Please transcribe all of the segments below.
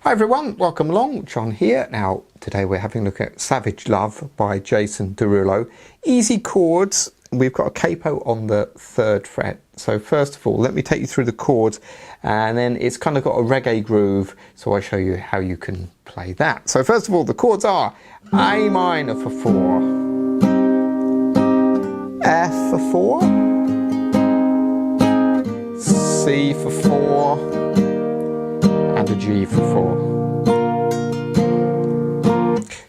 Hi everyone, welcome along, John here. Now today we're having a look at Savage Love by Derulo. Easy chords, we've got a capo on the 3rd fret. So first of all, let me take you through the chords, and then it's kind of got a reggae groove, so I'll show you how you can play that. So first of all, the chords are A minor for 4, F for 4, C for 4, and a G for 4.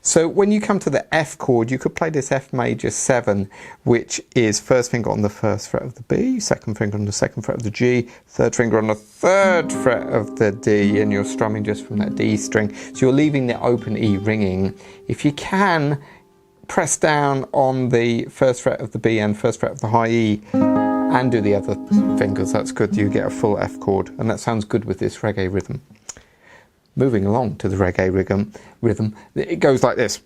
So when you come to the F chord, you could play this F major 7, which is first finger on the 1st fret of the B, second finger on the 2nd fret of the G, third finger on the 3rd fret of the D, and you're strumming just from that D string. So you're leaving the open E ringing. If you can, press down on the 1st fret of the B and 1st fret of the high E, and do the other fingers. That's good. You get a full F chord, and that sounds good with this reggae rhythm. Moving along to the reggae rhythm, it goes like this.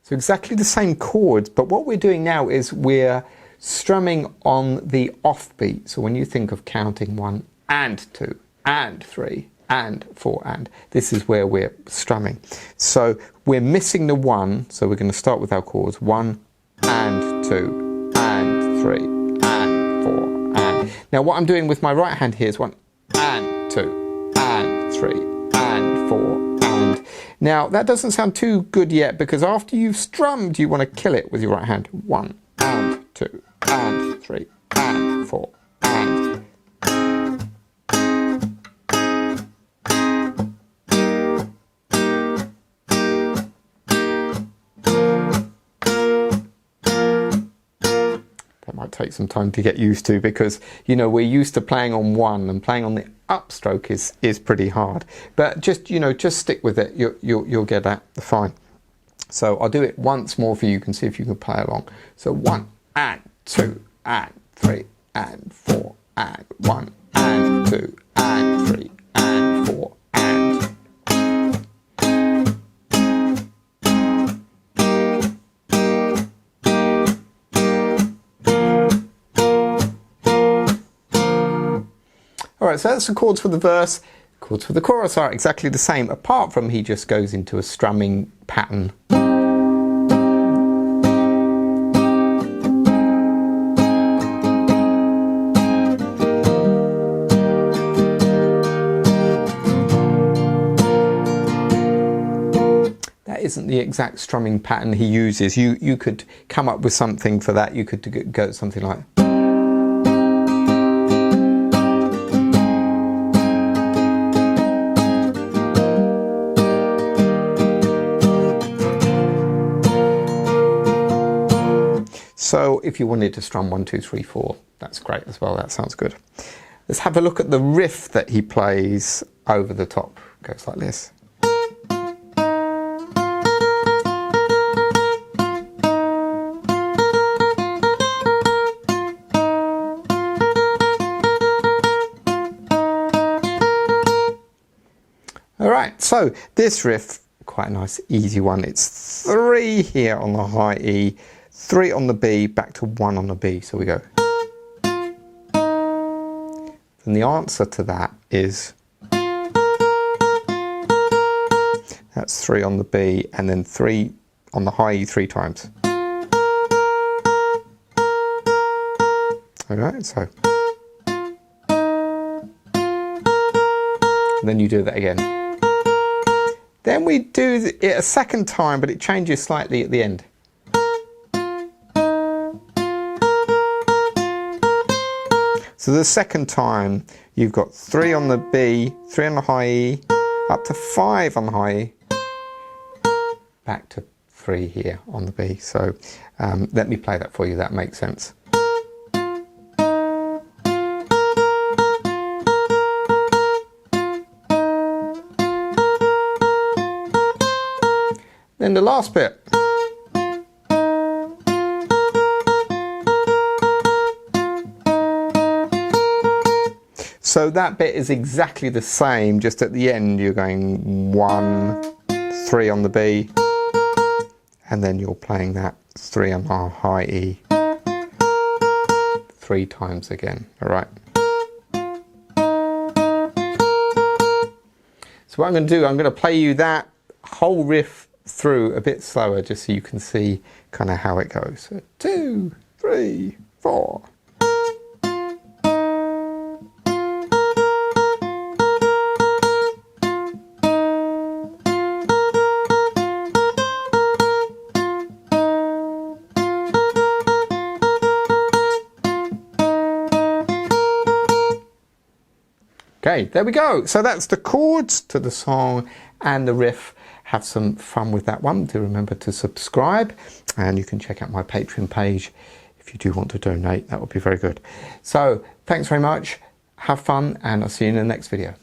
So exactly the same chords, but what we're doing now is we're strumming on the offbeat. So when you think of counting 1 and 2 and 3 and 4 and, this is where we're strumming. So we're missing the 1, so we're going to start with our chords 1 and 2 and 3 and 4 and. Now what I'm doing with my right hand here is 1 and 2 and 3 and 4 and. Now that doesn't sound too good yet, because after you've strummed you want to kill it with your right hand. 1 and 2 and 3 and 4 and. That might take some time to get used to, because you know we're used to playing on 1, and playing on the upstroke is pretty hard. But just just stick with it. You'll get that fine. So I'll do it once more for you. You can see if you can play along. So 1 and 2 and 3 and 4 and 1 and 2 and 3 and 4 and. Alright, so that's the chords for the verse. Chords for the chorus are exactly the same, apart from he just goes into a strumming pattern. That isn't the exact strumming pattern he uses. You could come up with something for that. You could go something like. So if you wanted to strum 1, 2, 3, 4, that's great as well. That sounds good. Let's have a look at the riff that he plays over the top. It goes like this. Alright, so this riff, quite a nice easy one. It's 3 here on the high E, 3 on the B, back to 1 on the B. So we go. And the answer to that is, that's 3 on the B and then 3 on the high E 3 times. Alright, so. And then you do that again. Then we do it a second time, but it changes slightly at the end. So the second time, you've got 3 on the B, 3 on the high E, up to 5 on the high E, back to 3 here on the B. So let me play that for you, that makes sense. Then the last bit. So that bit is exactly the same, just at the end you're going 1, 3 on the B, and then you're playing that 3 on our high E 3 times again. All right. So what I'm going to do, I'm going to play you that whole riff through a bit slower, just so you can see kind of how it goes. So 2, 3, 4. Okay, there we go. So that's the chords to the song and the riff. Have some fun with that one. Do remember to subscribe, and you can check out my Patreon page if you do want to donate. That would be very good. So thanks very much. Have fun, and I'll see you in the next video.